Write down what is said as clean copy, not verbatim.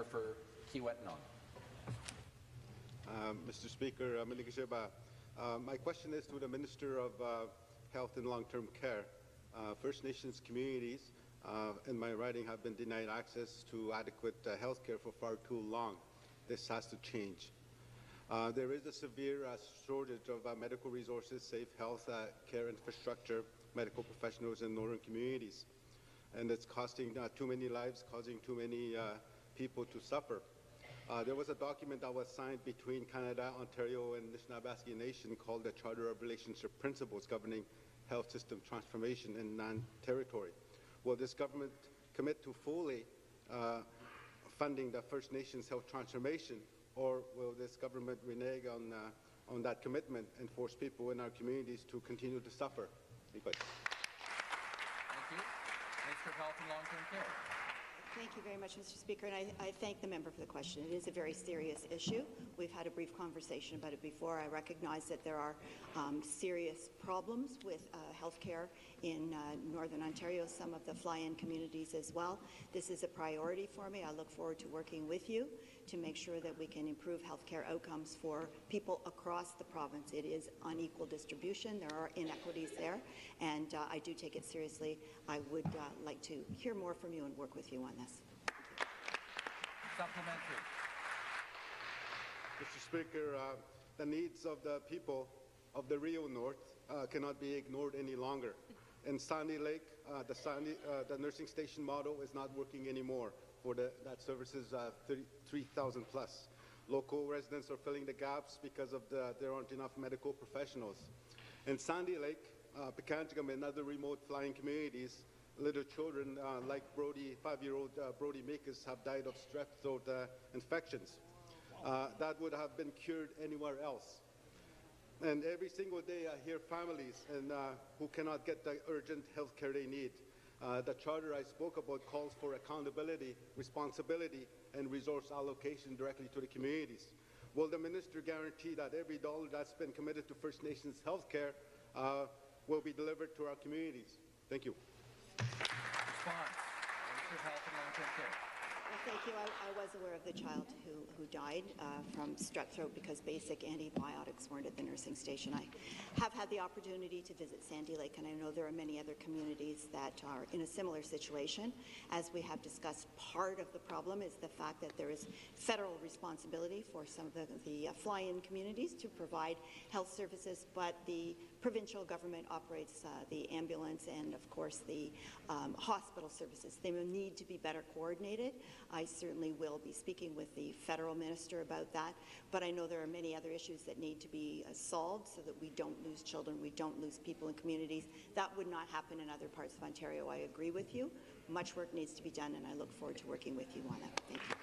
for Kiiwetinoong. Mr. Speaker, my question is to the Minister of Health and Long-Term Care. First Nations communities in my riding have been denied access to adequate health care for far too long. This has to change. There is a severe shortage of medical resources, safe health care infrastructure, medical professionals in northern communities, and it's costing too many lives, causing too many people to suffer. There was a document that was signed between Canada, Ontario, and the Anishinaabe Nation called the Charter of Relationship Principles Governing Health System Transformation in Non-Territory. Will this government commit to fully funding the First Nations health transformation, or will this government renege on that commitment and force people in our communities to continue to suffer? Thank you. Minister of Health and Long-Term Care. Thank you very much, Mr. Speaker, and I thank the member for the question. It is a very serious issue. We've had a brief conversation about it before. I recognize that there are serious problems with health care in Northern Ontario, some of the fly-in communities as well. This is a priority for me. I look forward to working with you to make sure that we can improve health care outcomes for people across the province. It is unequal distribution. There are inequities there, and I do take it seriously. I would like to hear more from you and work with you on this. Supplementary. Mr. Speaker, the needs of the people of the Rio North cannot be ignored any longer. In Sandy Lake, the nursing station model is not working anymore for that services 3,000 plus. Local residents are filling the gaps because of there aren't enough medical professionals. In Sandy Lake, Pekanjagam and other remote flying communities, little children like Brody, 5-year-old Brody Meekus, have died of strep throat infections. That would have been cured anywhere else. And every single day I hear families who cannot get the urgent health care they need. The charter I spoke about calls for accountability, responsibility, and resource allocation directly to the communities. Will the minister guarantee that every dollar that's been committed to First Nations health care will be delivered to our communities? Thank you. Response. Minister of Health and Long-Term Care. Well, thank you. I was aware of the child who died from strep throat because basic antibiotics weren't at the nursing station. I have had the opportunity to visit Sandy Lake, and I know there are many other communities that are in a similar situation. As we have discussed, part of the problem is the fact that there is federal responsibility for some of the fly-in communities to provide health services, but the provincial government operates the ambulance and, of course, the hospital services. They will need to be better coordinated. I certainly will be speaking with the federal minister about that, but I know there are many other issues that need to be solved so that we don't lose children, we don't lose people in communities. That would not happen in other parts of Ontario. I agree with you. Much work needs to be done, and I look forward to working with you on that. Thank you.